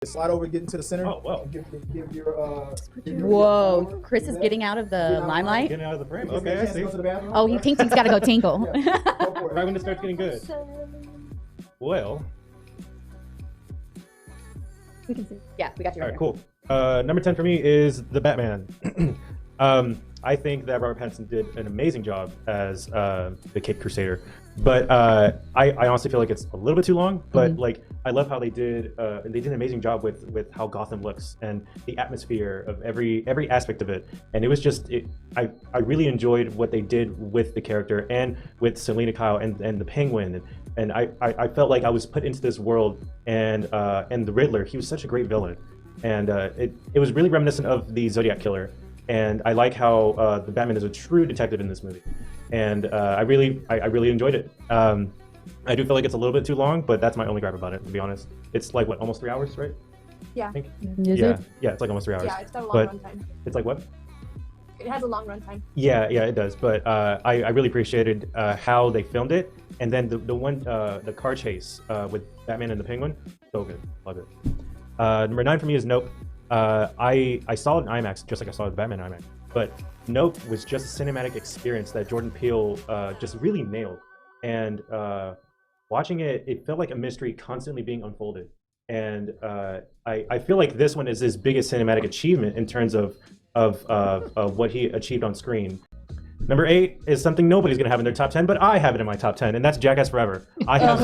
Slide over, get into the center. Oh, well. Give your. Whoa, Chris is getting out of the limelight. Getting out of the frame. Okay, I see. Oh, he thinks he's got to go tinkle. Right when it starts getting good. Well. We can see. Yeah, we got you. All right, cool. Number 10 for me is The Batman. I think that Robert Pattinson did an amazing job as the Caped Crusader, but I honestly feel like it's a little bit too long. But like, I love how they did an amazing job with how Gotham looks and the atmosphere of every aspect of it. And it was just I really enjoyed what they did with the character and with Selena Kyle and the Penguin. And I felt like I was put into this world, and the Riddler, he was such a great villain. And it was really reminiscent of the Zodiac Killer. And I like how the Batman is a true detective in this movie. And I really enjoyed it. I do feel like it's a little bit too long, but that's my only gripe about it, to be honest. It's like, what, almost 3 hours, right? Yeah. I think? Is yeah. it? Yeah, it's like almost 3 hours. Yeah, it's got a long But runtime. it's like what? It has a long runtime. Yeah, it does. But I really appreciated how they filmed it. And then the car chase with Batman and the Penguin, so good. Love it. Number 9 for me is Nope. I saw it in IMAX, just like I saw it in Batman IMAX. But Nope was just a cinematic experience that Jordan Peele just really nailed. And watching it, it felt like a mystery constantly being unfolded. And I feel like this one is his biggest cinematic achievement in terms of what he achieved on screen. Number 8 is something nobody's gonna have in their top 10, but I have it in my top 10, and that's Jackass Forever. I have.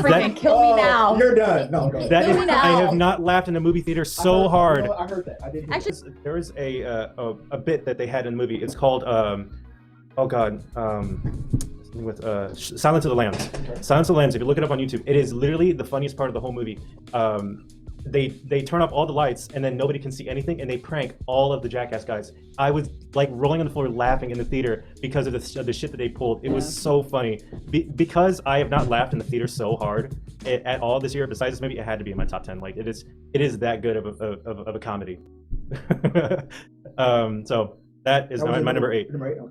Freaking kill me now. You're done. No, go. That is, Kill me now. I have not laughed in a movie theater so hard. You know, I heard that. I did hear Actually, that. There was a bit that they had in the movie. It's called oh god, something with Silence of the Lambs. Silence of the Lambs. If you look it up on YouTube, it is literally the funniest part of the whole movie. They turn off all the lights and then nobody can see anything, and they prank all of the Jackass guys. I was like rolling on the floor laughing in the theater because of the shit that they pulled. It was so funny. Because I have not laughed in the theater so hard at all this year. Besides this movie, it had to be in my top 10. Like it is that good of a comedy. So that is my number 8.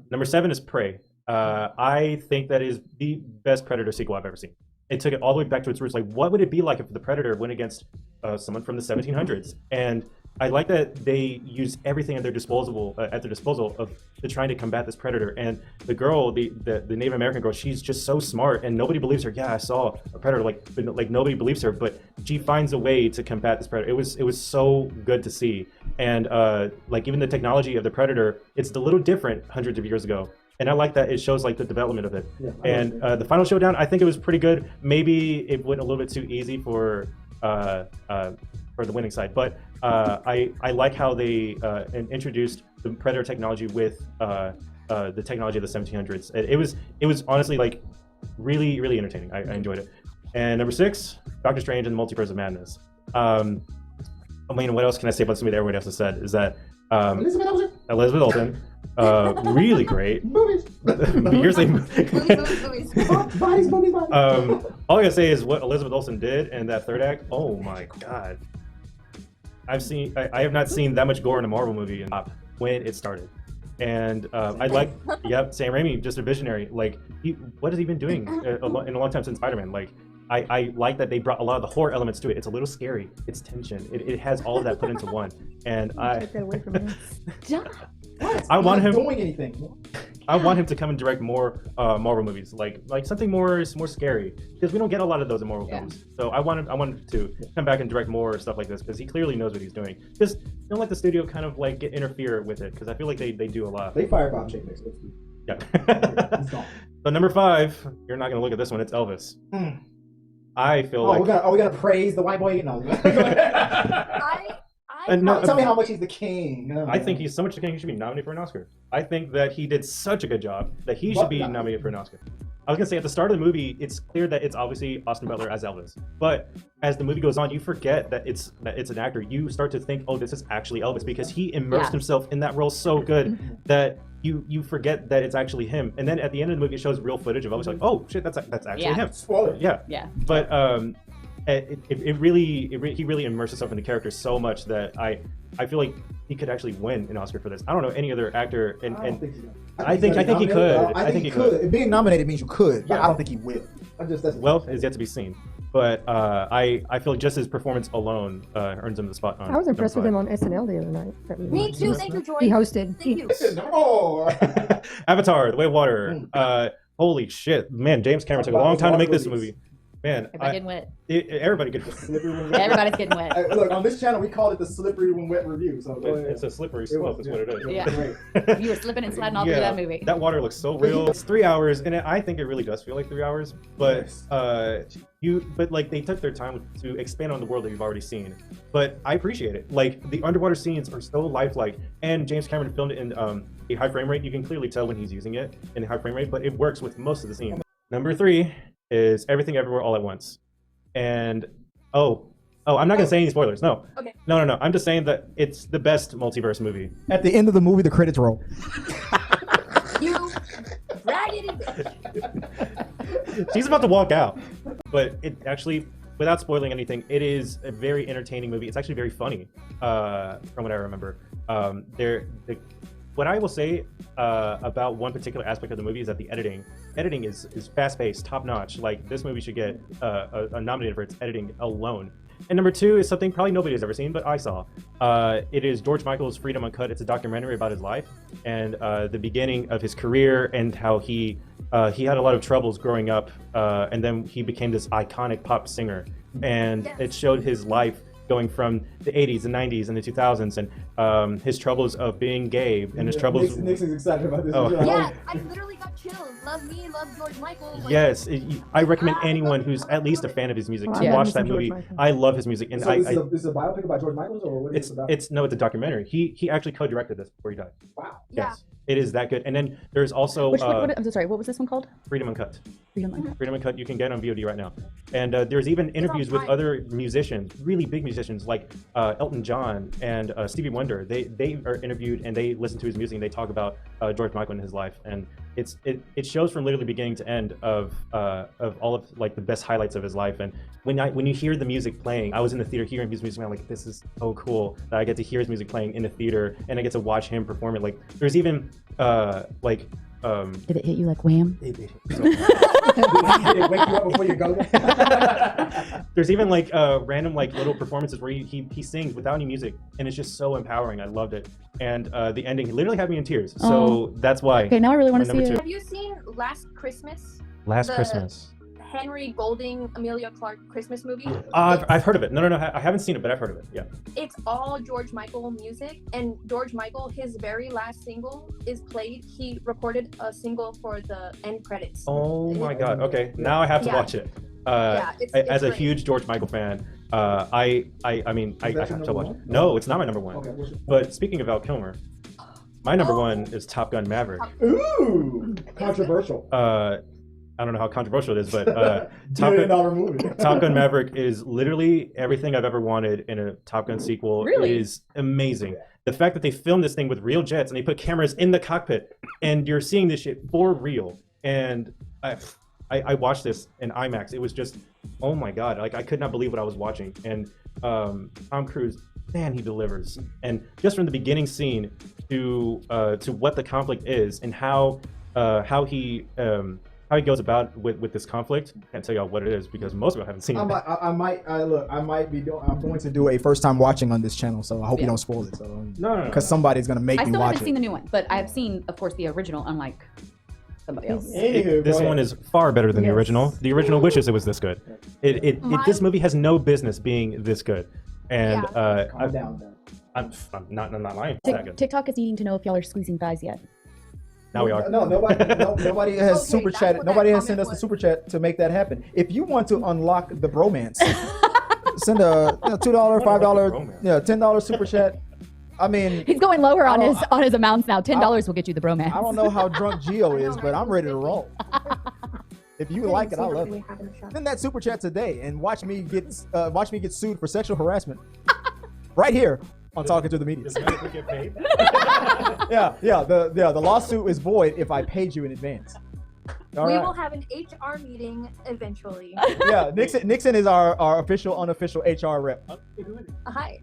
Number 7 is Prey. I think that is the best Predator sequel I've ever seen. It took it all the way back to its roots. Like, what would it be like if the Predator went against someone from the 1700s? And I like that they used everything at their disposal of to trying to combat this Predator. And the girl, the Native American girl, she's just so smart, and nobody believes her. Yeah, I saw a Predator. Like nobody believes her, but she finds a way to combat this Predator. It was so good to see. And like even the technology of the Predator, it's a little different hundreds of years ago. And I like that it shows like the development of it. Yeah, and the final showdown, I think it was pretty good. Maybe it went a little bit too easy for the winning side, but I like how they introduced the Predator technology with the technology of the 1700s. It was honestly like really entertaining. I enjoyed it. And number 6, Doctor Strange and the Multiverse of Madness. I mean, what else can I say about this movie that everybody else has said? Is that Elizabeth Olsen. Really great. Movies. You're saying Movies. all I gotta say is what Elizabeth Olsen did in that third act. Oh my god! I have not seen that much gore in a Marvel movie when it started, and I like Sam Raimi, just a visionary. Like what has he been doing in a long time since Spider-Man? Like I like that they brought a lot of the horror elements to it. It's a little scary. It's tension. It has all of that put into one, and Take that away from me. I want him doing anything. I want him to come and direct more Marvel movies, like something more scary, because we don't get a lot of those in Marvel films. So I want him to come back and direct more stuff like this, because he clearly knows what he's doing. Just don't let the studio kind of like interfere with it, because I feel like they do a lot. They firebomb Chick next week. Yeah. So number 5, you're not gonna look at this one. It's Elvis. I feel like we gotta praise the white boy. No. Tell me how much he's the king. I think he's so much the king he should be nominated for an Oscar. I think that he did such a good job that he should be nominated for an Oscar. I was gonna say at the start of the movie, it's clear that it's obviously Austin Butler as Elvis. But as the movie goes on, you forget that it's an actor. You start to think, oh, this is actually Elvis, because he immersed himself in that role so good that you forget that it's actually him. And then at the end of the movie, it shows real footage of Elvis. Like, oh shit, that's actually him. Spoiler. Yeah. But he really immersed himself in the character so much that I feel like he could actually win an Oscar for this. I don't know any other actor, and I think he could. I think he could. Being nominated means you could, but I don't think he will. Well, it's yet to be seen. but I feel just his performance alone earns him the spot on. I was impressed with number him on SNL the other night. That we Me watched. too. Thank you, Joy. He hosted. Thank you. No. 5. Avatar: The Way of Water. Holy shit, man! James Cameron took a long time to make this movie. Man, Everybody getting wet. everybody get. Slippery when wet. Everybody's getting wet. Look, on this channel, we call it the slippery when wet review. So go ahead. It's a slippery slope, is what it is. Yeah. You were slipping and sliding all through that movie. That water looks so real. It's 3 hours, and I think it really does feel like 3 hours. But but like they took their time to expand on the world that you've already seen. But I appreciate it. Like the underwater scenes are so lifelike, and James Cameron filmed it in a high frame rate. You can clearly tell when he's using it in a high frame rate, but it works with most of the scenes. Number 3 is Everything Everywhere All at Once, and I'm not gonna say any spoilers. No. Okay. No. I'm just saying that it's the best multiverse movie. At the end of the movie, the credits roll. You raggedy bitch. She's about to walk out, but it actually, without spoiling anything, it is a very entertaining movie. It's actually very funny, from what I remember. What I will say about one particular aspect of the movie is that the editing is fast-paced, top-notch. Like this movie should get nominated for its editing alone. And number 2 is something probably nobody has ever seen, but I saw. It is George Michael's Freedom Uncut. It's a documentary about his life and the beginning of his career and how he had a lot of troubles growing up, and then he became this iconic pop singer. And it showed his life going from the 80s and 90s and the 2000s, and his troubles of being gay and his troubles. Nixon's excited about this. Oh. Yeah, I literally got chills. Love me, love George Michael. Like, Yes, I recommend anyone who's at least a fan of his music to Yeah. watch that movie. I love his music, and So this is a biopic about George Michael, or what is it about? it's a documentary. He actually co-directed this before he died. Wow. Yeah. Yes, it is that good. And then there's also I'm so sorry. What was this one called? Freedom Uncut. Freedom Uncut. Freedom Uncut you can get on VOD right now. And there's even interviews with Prime. other musicians, really big musicians like Elton John and Stevie Wonder. They are interviewed and they listen to his music and they talk about George Michael and his life. And it shows from literally beginning to end of all of like the best highlights of his life. And when you hear the music playing, I was in the theater hearing his music and I'm like, this is so cool that I get to hear his music playing in the theater and I get to watch him perform it. Like there's even Did it hit you like wham? Did it wake you up before you go? There's even like random like little performances where he sings without any music, and it's just so empowering. I loved it, and the ending literally had me in tears. So that's why. Okay, now I really want to My see number it. Have you seen Last Christmas? Last the- Christmas. Henry Golding, Amelia Clark Christmas movie? I've heard of it. No, I haven't seen it, but I've heard of it. Yeah. It's all George Michael music, and George Michael, his very last single is played. He recorded a single for the end credits. Oh my God. Okay, now I have to Yeah. watch it. It's As a great. huge George Michael fan, I mean, I Is that have your to number watch one? it. No, it's not my number one. Okay, what's your- But speaking of Val Kilmer, my number one is Top Gun Maverick. Ooh, controversial. I don't know how controversial it is, but $1 billion movie. Top Gun Maverick is literally everything I've ever wanted in a Top Gun sequel. Really? It is amazing. The fact that they filmed this thing with real jets and they put cameras in the cockpit and you're seeing this shit for real. And I watched this in IMAX. It was just, oh my God. Like I could not believe what I was watching. And Tom Cruise, man, he delivers. And just from the beginning scene to what the conflict is and how he goes about with this conflict. Can't tell y'all what it is because most of you haven't seen it. I'm going to do a first time watching on this channel, so I hope you don't spoil it. So No. because somebody's gonna make I me still watch haven't it. seen the new one, but I've seen, of course, the original, unlike somebody else. Anywho, This go one ahead. is far better than the Yes. original. The original wishes it was this good. This movie has no business being this good. And Calm down. I'm not lying. It's that good. TikTok is needing to know if y'all are squeezing thighs yet. Now we are. No, nobody has Okay, super that's chatted. what Nobody that has sent us comment the was. super chat to make that happen. If you want to unlock the bromance, send a $2, $5, bromance? $10 super chat. I mean, He's going lower on I his don't- amounts now. $10 will get you the bromance. I don't know how drunk Gio is, but I'm ready to roll. If you like it, I love it. Send that super chat today and watch me get sued for sexual harassment. Right here on Talking to the Media. Does Maverick get paid? The lawsuit is void if I paid you in advance. All We right. will have an HR meeting eventually. Yeah, Nixon is our official, unofficial HR rep. Hi,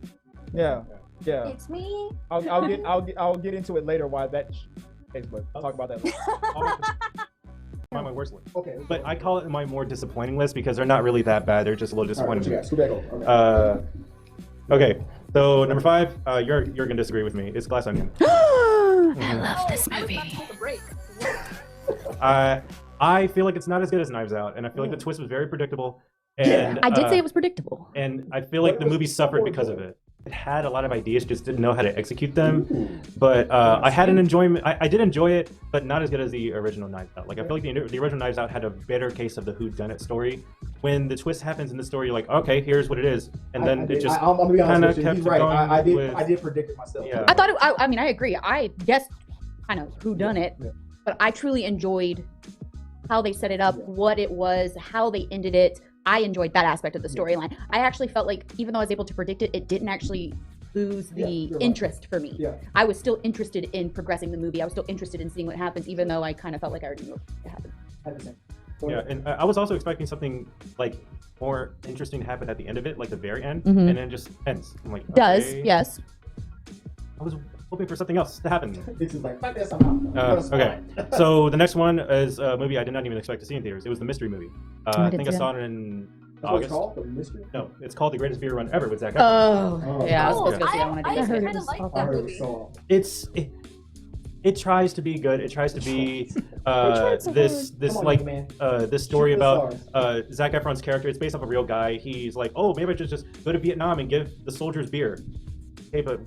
Yeah. it's me. I'll get into it later why that takes place. I'll talk about that later. my worst list. Okay. But I call it my more disappointing list because they're not really that bad. They're just a little disappointing. Okay. So number 5, you're gonna disagree with me. It's Glass Onion. I love this movie. I feel like it's not as good as Knives Out, and I feel like the twist was very predictable. And I did say it was predictable. And I feel like the movie suffered because of it. It had a lot of ideas, just didn't know how to execute them. But I had an enjoyment. I did enjoy it, but not as good as the original Knives Out. Like I feel like the original Knives Out had a better case of the whodunit story. When the twist happens in the story, you're like, okay, here's what it is, and then it just I'm gonna be honest with you. kept He's right. going I with- did predict it myself. Yeah. I thought it, I mean, I agree. I guessed kind of who done it, but I truly enjoyed how they set it up, what it was, how they ended it. I enjoyed that aspect of the storyline. I actually felt like even though I was able to predict it, it didn't actually lose the interest for me. I was still interested in progressing the movie. I was still interested in seeing what happens, even though I kind of felt like I already knew what happened. Yeah, and I was also expecting something like more interesting to happen at the end of it, like the very end, and then it just ends. I'm like, Does, okay. yes. I was hoping for something else to happen. This is like, fuck this, I'm out. Okay, so the next one is a movie I did not even expect to see in theaters. It was the Mystery Movie. I think I saw it in August. Called? The Mystery? No, it's called The Greatest Beer Run Ever with Zach Efron. Oh, yeah, I was supposed to go see that one. I I didn't. kind of like that movie. It tries to be good. It tries to be this Come on, like man. this story Shoot the about Zach Efron's character. It's based off a real guy. He's like, oh, maybe I should just go to Vietnam and give the soldiers beer. Okay, but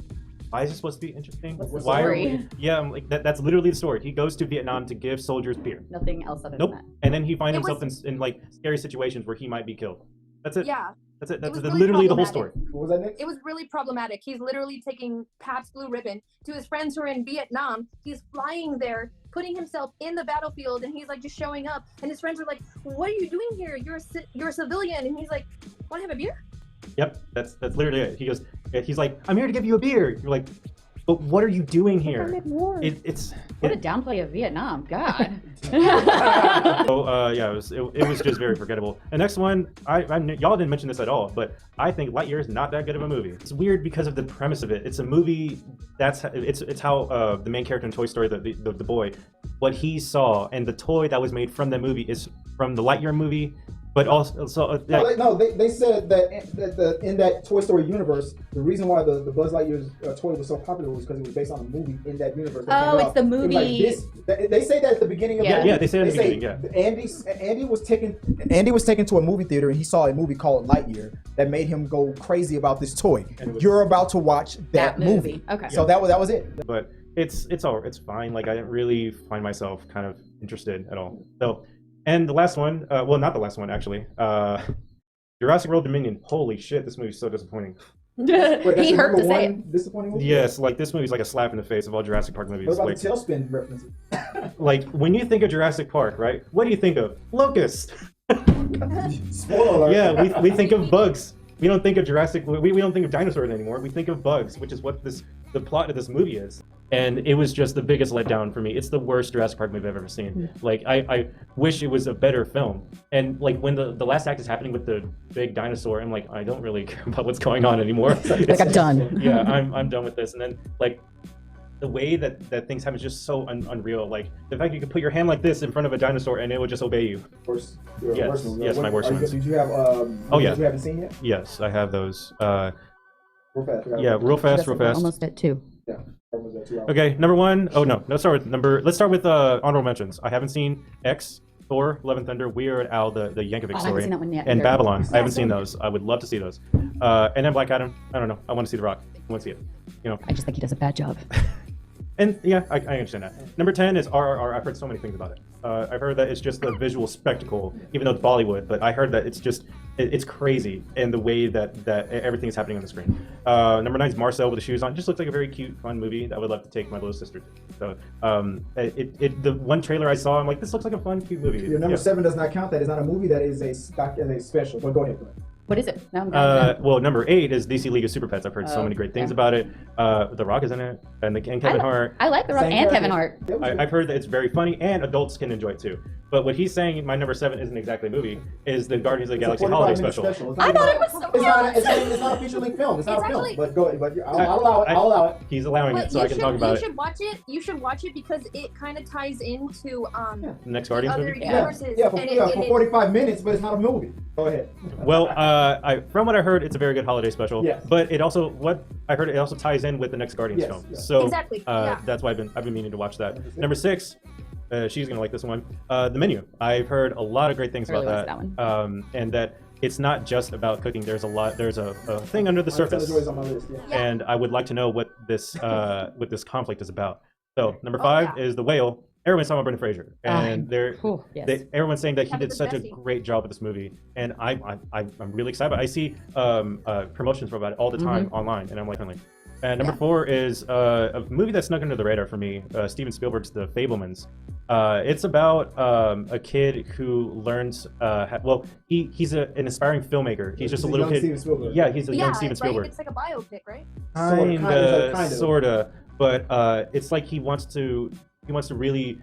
why is it supposed to be interesting? What's the Why are story? we? Yeah, I'm like that's literally the story. He goes to Vietnam to give soldiers beer. Nothing else other Nope. than that. And then he finds It himself in like scary situations where he might be killed. That's it. Yeah. That's it. That's was literally really the whole problematic. story. What was that, Nick? It was really problematic. He's literally taking Pabst Blue Ribbon to his friends who are in Vietnam. He's flying there, putting himself in the battlefield, and he's like just showing up. And his friends are like, "What are you doing here? You're a civilian." And he's like, "Want to have a beer?" Yep, that's literally it. He's like, I'm here to give you a beer. You're like, but what are you doing here? It's What a downplay of Vietnam. God. so yeah, it was just very forgettable. The next one, y'all didn't mention this at all, but I think Lightyear is not that good of a movie. It's weird because of the premise of it. It's a movie it's how the main character in Toy Story, the boy, what he saw, and the toy that was made from the movie is from the Lightyear movie. But also, they said that in that Toy Story universe, the reason why the Buzz Lightyear's toy was so popular was because it was based on a movie in that universe. Oh, it's the movie. They say that at the beginning of the movie. Yeah, they say it at the beginning. Yeah. Andy was taken to a movie theater and he saw a movie called Lightyear that made him go crazy about this toy. You're about to watch that movie. Okay. So that was it. But it's fine. Like I didn't really find myself kind of interested at all. So. And the last one, well, not the last one, actually. Jurassic World Dominion. Holy shit, this movie's so disappointing. Wait, He hurt to say it. Disappointing movie? Yes, like this movie's like a slap in the face of all Jurassic Park movies. What about Like, the tailspin references? like when you think of Jurassic Park, right? What do you think of? Locust. Spoiler alert. Yeah, we think of bugs. We don't think of Jurassic. We don't think of dinosaurs anymore. We think of bugs, which is what the plot of this movie is. And it was just the biggest letdown for me. It's the worst Jurassic Park movie I've ever seen. Like I wish it was a better film. And like when the last act is happening with the big dinosaur, I'm like, I don't really care about what's going on anymore. Like I'm done. Yeah, I'm done with this. And then like the way that things happen is just so unreal. Like the fact you could put your hand like this in front of a dinosaur and it would just obey you. Yes, my worst ones. Did you have Oh yeah. You haven't seen yet? Yes, I have those. Real fast. Yeah, real fast. Almost at 2. Yeah. Okay, number one. Oh no, let's start with honorable mentions. I haven't seen X, Thor, Love and Thunder, Weird Al, the Yankovic I haven't story, seen that one yet and either. Babylon. I haven't seen those. I would love to see those. And then Black Adam. I don't know. I want to see The Rock. I want to see it. You know. I just think he does a bad job. And yeah, I understand that. Number 10 is RRR. I've heard so many things about it. I've heard that it's just a visual spectacle, even though it's Bollywood. But I heard that it's crazy in the way that everything is happening on the screen. Number 9 is Marcel with the shoes on. It just looks like a very cute, fun movie that I would love to take my little sister to. So the one trailer I saw, I'm like, this looks like a fun, cute movie. Your number 7 does not count. That is not a movie. That is a special. But go ahead. What is it? No, I'm done. Well, number 8 is DC League of Super Pets. I've heard so many great things about it. The Rock is in it, and Kevin Hart. I like The Rock and Kevin Hart. I've heard that it's very funny, and adults can enjoy it too. But what he's saying, my number 7 isn't exactly a movie, is the Guardians of the Galaxy holiday special. I thought it was so It's not a feature-length film. It's not a film. But go ahead. But I'll allow it. He's allowing it, so I can talk about it. You should watch it. You should watch it because it kind of ties into the next Guardians other movie. universes. For 45 minutes, but it's not a movie. Go ahead. Well, from what I heard, it's a very good holiday special. Yes. But it also, what I heard, it also ties in with the next Guardians film. Yes. So exactly. that's why I've been meaning to watch that. Number 6, she's gonna like this one. The Menu. I've heard a lot of great things about that. one. And that it's not just about cooking. There's a thing under the surface. And I would like to know what this conflict is about. So number 5 is The Whale. Everyone's talking about Brendan Fraser, and everyone's saying that he did such a great job with this movie, and I'm really excited. I see promotions about it all the time online, and I'm like, And number 4 is a movie that snuck under the radar for me. Steven Spielberg's The Fabelmans. It's about a kid who learns. He's an aspiring filmmaker. He's just a little kid. Yeah, he's a young Steven Spielberg. It's like a biopic, right? Sorta. But it's like he wants to really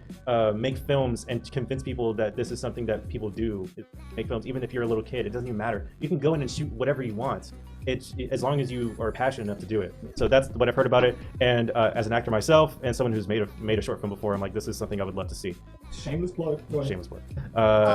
make films and convince people that this is something that people do. Make films, even if you're a little kid, it doesn't even matter. You can go in and shoot whatever you want. It's as long as you are passionate enough to do it. So that's what I've heard about it. And as an actor myself and someone who's made a short film before, I'm like, this is something I would love to see. Shameless plug. Shameless plug.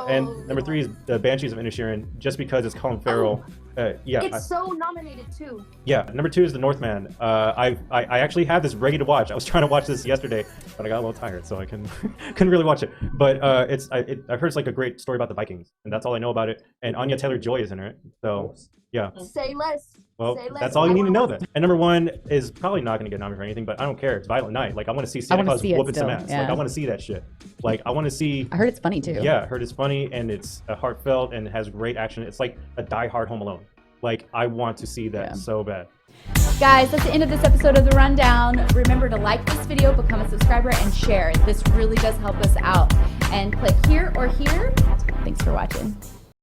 And number 3 is The Banshees of Inisherin, just because it's Colin Farrell. It's so nominated too. Yeah, number 2 is The Northman. I actually had this ready to watch. I was trying to watch this yesterday, but I got a little tired, so I couldn't really watch it. But I've heard it's like a great story about the Vikings, and that's all I know about it. And Anya Taylor-Joy is in it, so yeah. Say less. Well, that's all you need to know then. And number 1 is probably not going to get nominated for anything, but I don't care. It's Violent Night. Like, I want to see Santa Claus whooping some ass. Yeah. Like, I want to see that shit. Like, I want to see. I heard it's funny too. Yeah, I heard it's funny, and it's heartfelt, and it has great action. It's like a die-hard Home Alone. Like, I want to see that so bad. Guys, that's the end of this episode of The Rundown. Remember to like this video, become a subscriber, and share. This really does help us out. And click here or here. Thanks for watching.